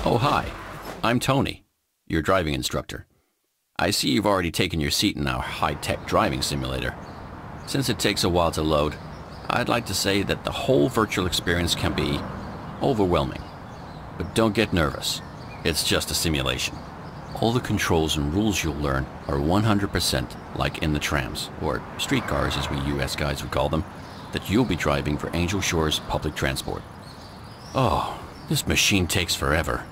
Oh, hi. I'm Tony, your driving instructor. I see you've already taken your seat in our high-tech driving simulator. Since it takes a while to load, I'd like to say that the whole virtual experience can be overwhelming. But don't get nervous. It's just a simulation. All the controls and rules you'll learn are 100% like in the trams, or streetcars as we US guys would call them, that you'll be driving for Angel Shore's public transport. Oh, this machine takes forever.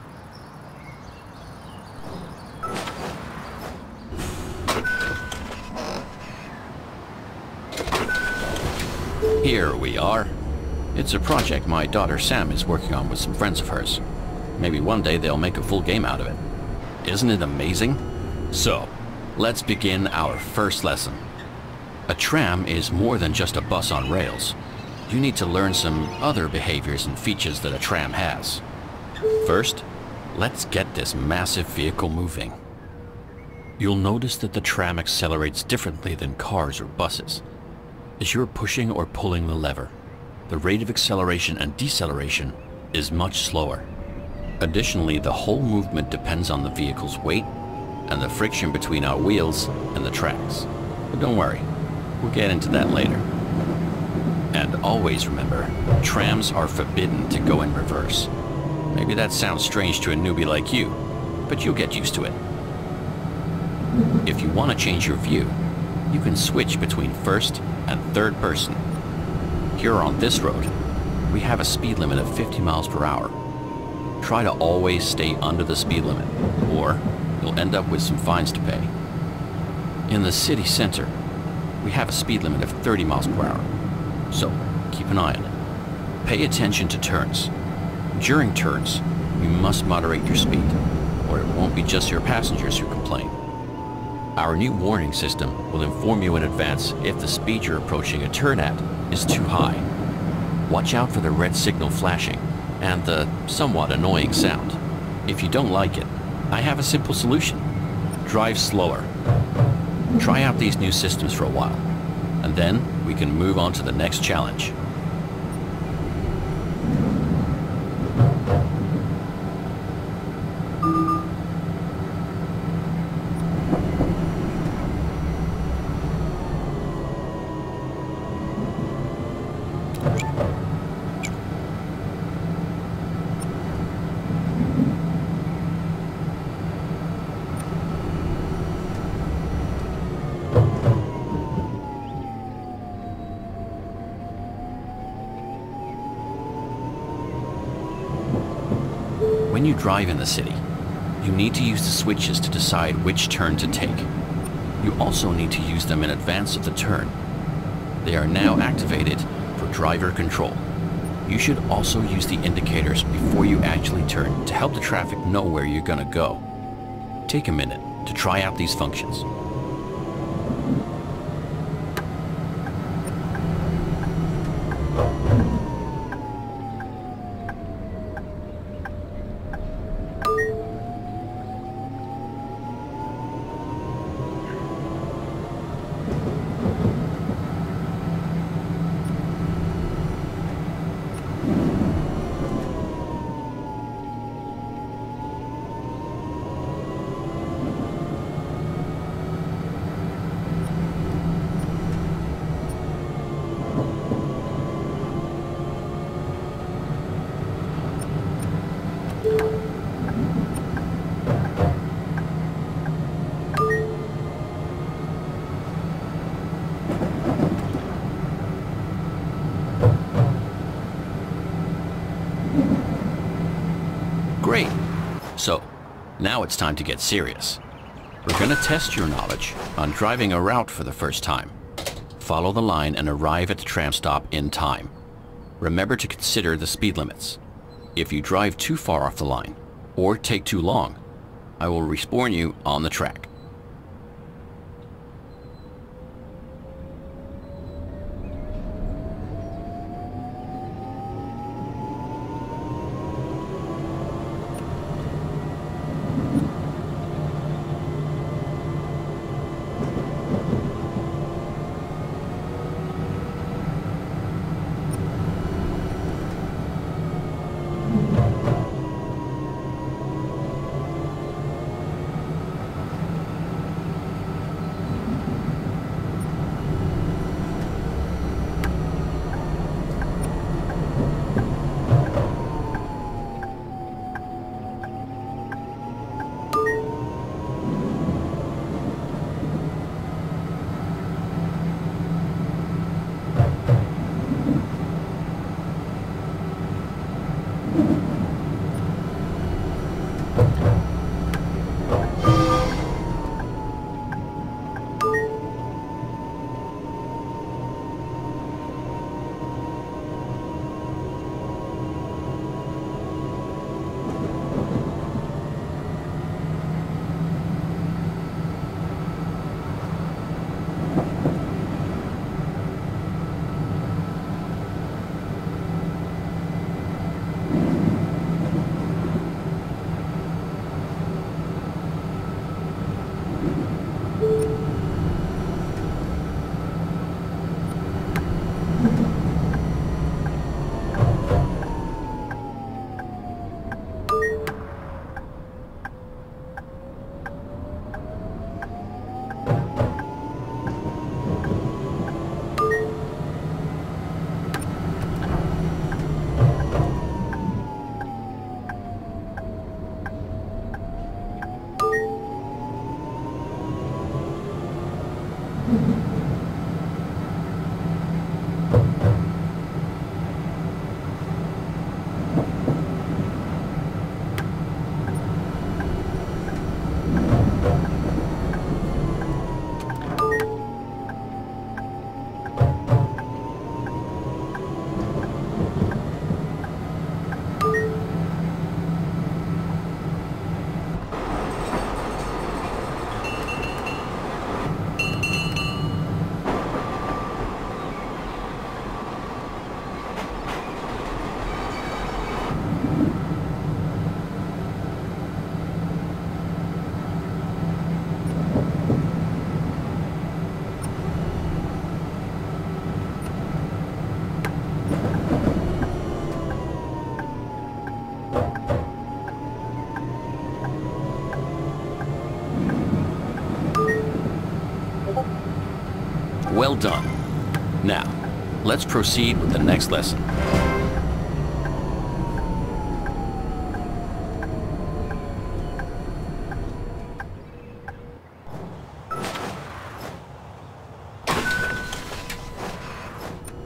Here we are. It's a project my daughter Sam is working on with some friends of hers. Maybe one day they'll make a full game out of it. Isn't it amazing? So, let's begin our first lesson. A tram is more than just a bus on rails. You need to learn some other behaviors and features that a tram has. First, let's get this massive vehicle moving. You'll notice that the tram accelerates differently than cars or buses. As you're pushing or pulling the lever, the rate of acceleration and deceleration is much slower. Additionally, the whole movement depends on the vehicle's weight and the friction between our wheels and the tracks. But don't worry, we'll get into that later. And always remember, trams are forbidden to go in reverse. Maybe that sounds strange to a newbie like you, but you'll get used to it. If you want to change your view, you can switch between first and third person. Here on this road, we have a speed limit of 50 miles per hour. Try to always stay under the speed limit, or you'll end up with some fines to pay. In the city center, we have a speed limit of 30 miles per hour, so keep an eye on it. Pay attention to turns. During turns, you must moderate your speed, or it won't be just your passengers who complain. Our new warning system will inform you in advance if the speed you're approaching a turn at is too high. Watch out for the red signal flashing and the somewhat annoying sound. If you don't like it, I have a simple solution. Drive slower. Try out these new systems for a while, and then we can move on to the next challenge. When you drive in the city, you need to use the switches to decide which turn to take. You also need to use them in advance of the turn. They are now activated for driver control. You should also use the indicators before you actually turn to help the traffic know where you're gonna go. Take a minute to try out these functions. Now it's time to get serious. We're gonna test your knowledge on driving a route for the first time. Follow the line and arrive at the tram stop in time. Remember to consider the speed limits. If you drive too far off the line, or take too long, I will respawn you on the track. Well done. Now, let's proceed with the next lesson.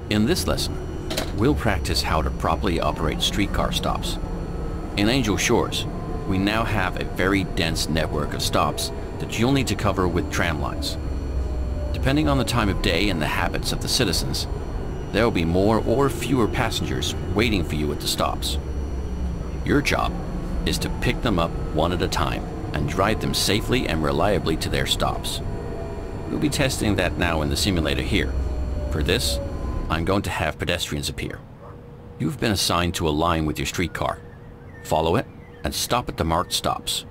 In this lesson, we'll practice how to properly operate streetcar stops. In Angel Shores, we now have a very dense network of stops that you'll need to cover with tram lines. Depending on the time of day and the habits of the citizens, there will be more or fewer passengers waiting for you at the stops. Your job is to pick them up one at a time and drive them safely and reliably to their stops. We'll be testing that now in the simulator here. For this, I'm going to have pedestrians appear. You've been assigned to a line with your streetcar. Follow it and stop at the marked stops.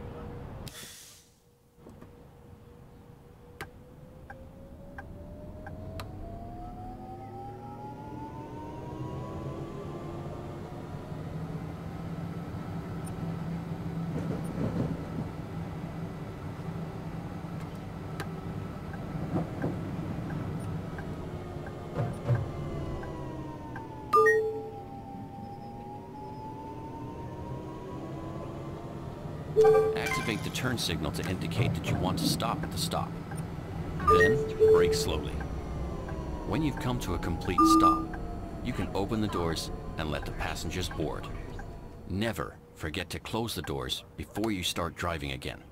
Activate the turn signal to indicate that you want to stop at the stop. Then, brake slowly. When you've come to a complete stop, you can open the doors and let the passengers board. Never forget to close the doors before you start driving again.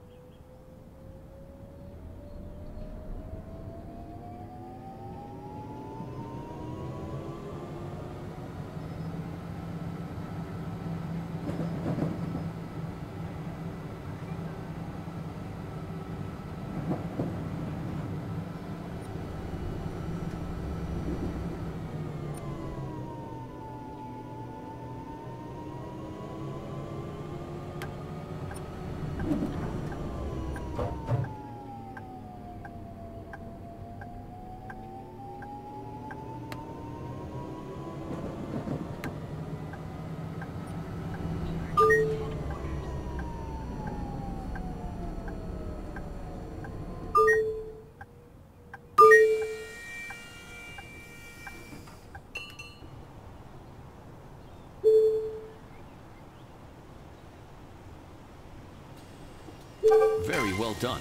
Very well done.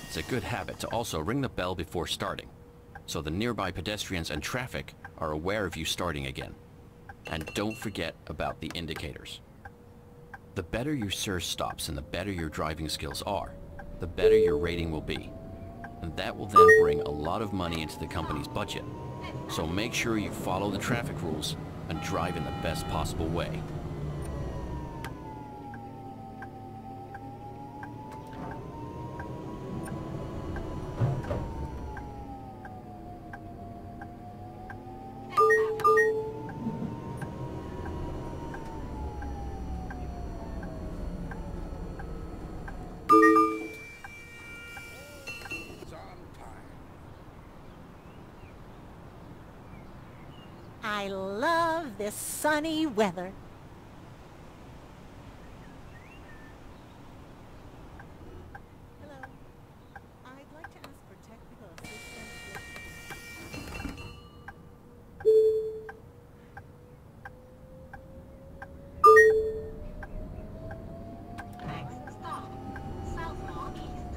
It's a good habit to also ring the bell before starting, so the nearby pedestrians and traffic are aware of you starting again. And don't forget about the indicators. The better your SIR stops and the better your driving skills are, the better your rating will be. And that will then bring a lot of money into the company's budget. So make sure you follow the traffic rules and drive in the best possible way. I love this sunny weather. Hello. I'd like to ask for technical assistance. Next stop, South Northeast.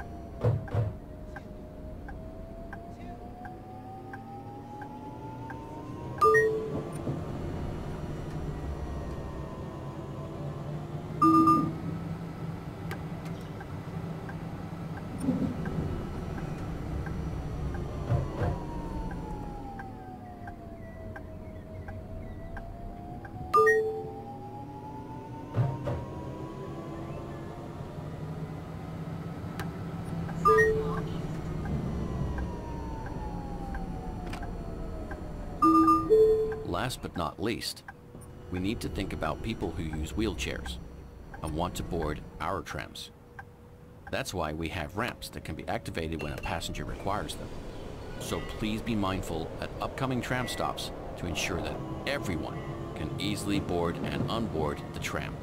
Last but not least, we need to think about people who use wheelchairs and want to board our trams. That's why we have ramps that can be activated when a passenger requires them. So please be mindful at upcoming tram stops to ensure that everyone can easily board and unboard the tram.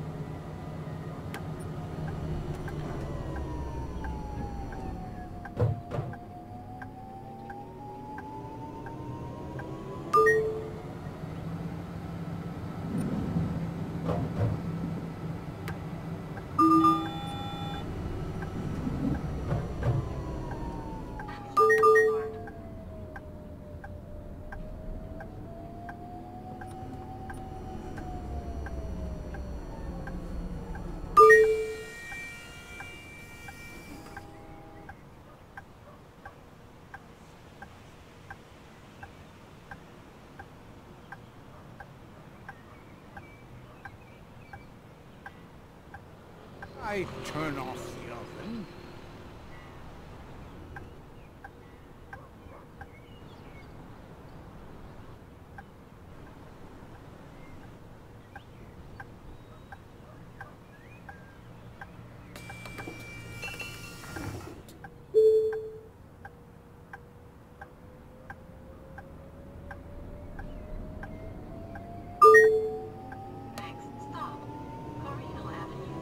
I turn off the oven. Next stop, Corino Avenue.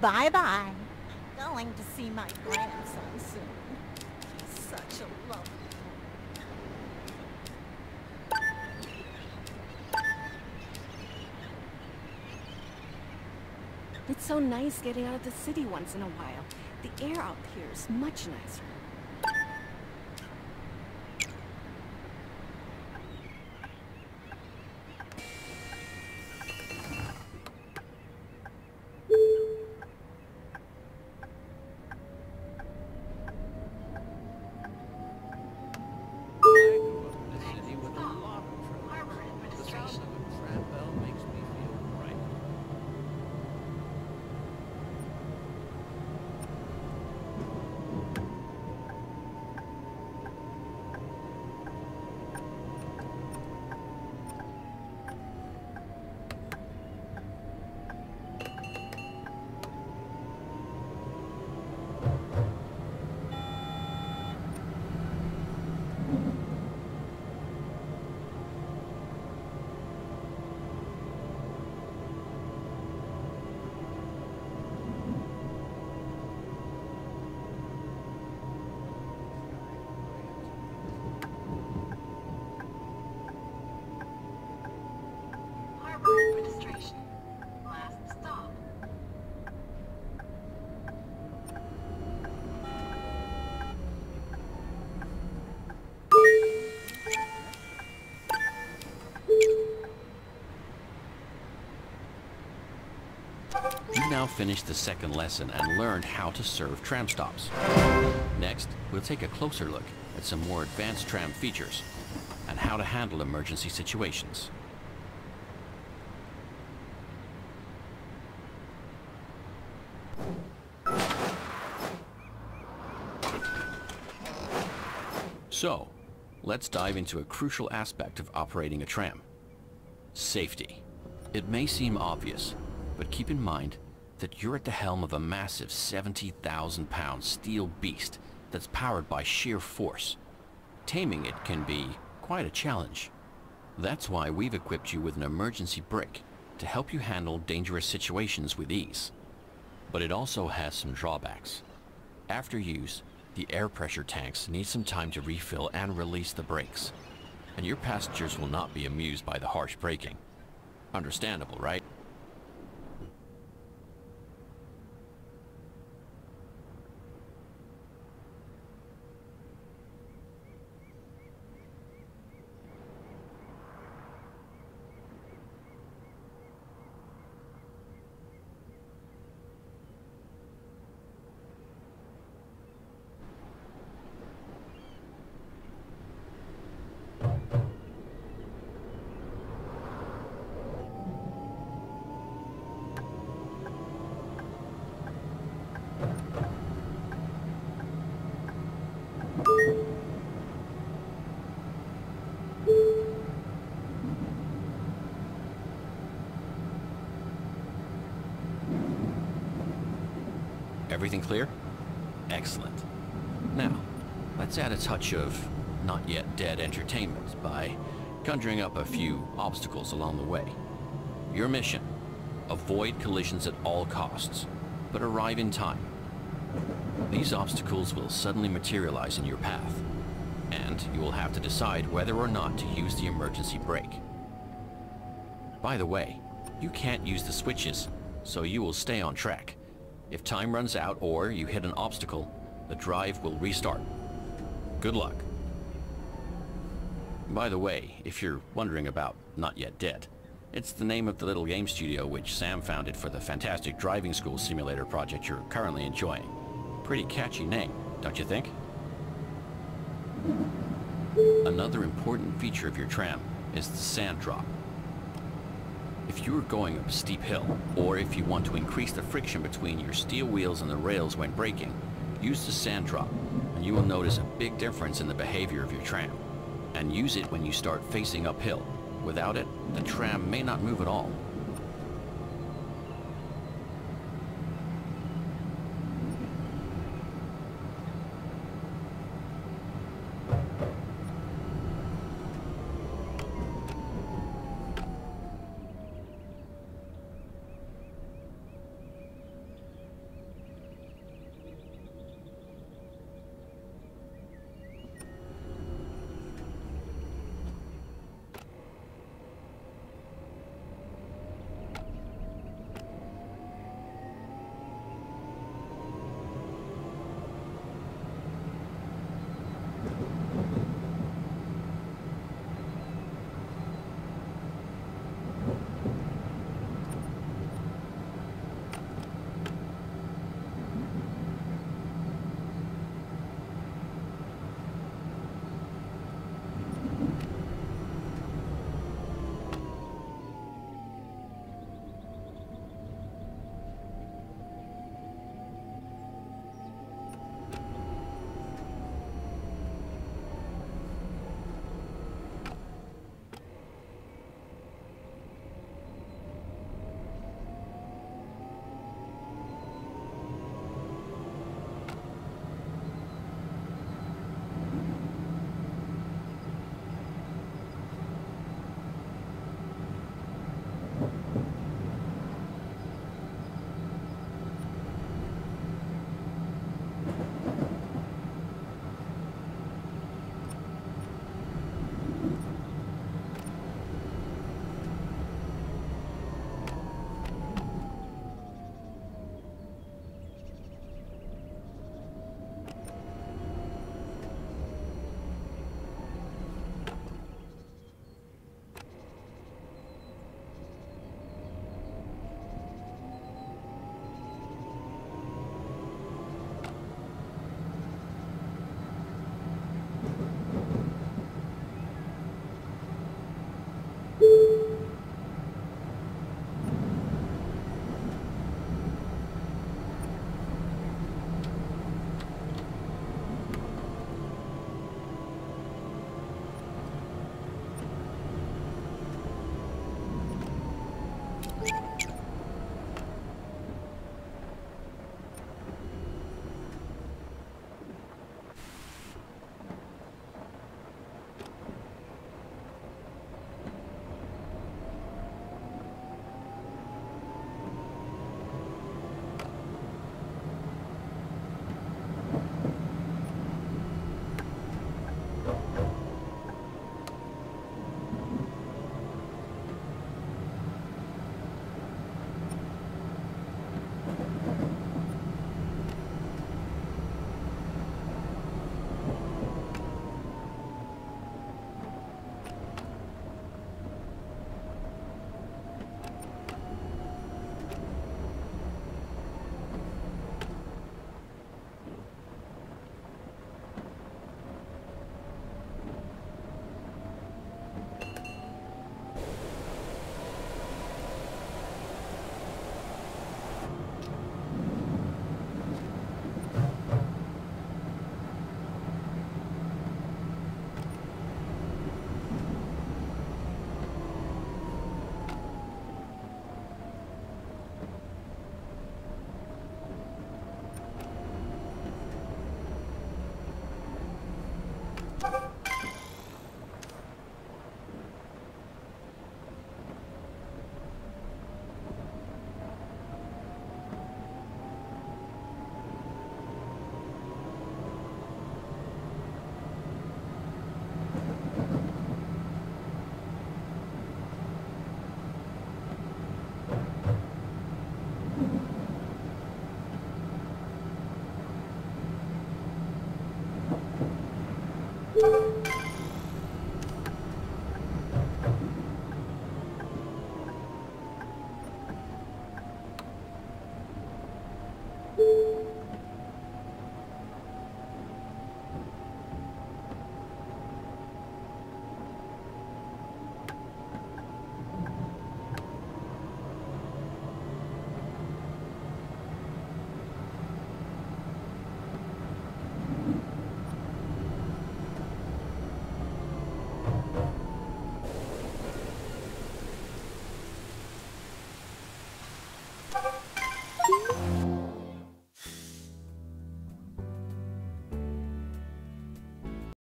Bye-bye. Going to see my grandson soon. He's such a lovely It's so nice getting out of the city once in a while. The air out here is much nicer. I grew up in a city with a lot of trams. The sound of a tram bell makes me feel right. Harbor Administration. Last stop. You now finished the second lesson and learned how to serve tram stops. Next, we'll take a closer look at some more advanced tram features and how to handle emergency situations. So, let's dive into a crucial aspect of operating a tram: safety. It may seem obvious, but keep in mind that you're at the helm of a massive 70,000-pound steel beast that's powered by sheer force. Taming it can be quite a challenge. That's why we've equipped you with an emergency brake to help you handle dangerous situations with ease. But it also has some drawbacks. After use, the air pressure tanks need some time to refill and release the brakes, and your passengers will not be amused by the harsh braking. Understandable, right? Everything clear? Excellent. Now, let's add a touch of not yet dead entertainment by conjuring up a few obstacles along the way. Your mission: avoid collisions at all costs, but arrive in time. These obstacles will suddenly materialize in your path, and you will have to decide whether or not to use the emergency brake. By the way, you can't use the switches, so you will stay on track. If time runs out or you hit an obstacle, the drive will restart. Good luck. By the way, if you're wondering about Not Yet Dead, it's the name of the little game studio which Sam founded for the fantastic driving school simulator project you're currently enjoying. Pretty catchy name, don't you think? Another important feature of your tram is the sand drop. If you are going up a steep hill, or if you want to increase the friction between your steel wheels and the rails when braking, use the sand drop, and you will notice a big difference in the behavior of your tram. And use it when you start facing uphill. Without it, the tram may not move at all.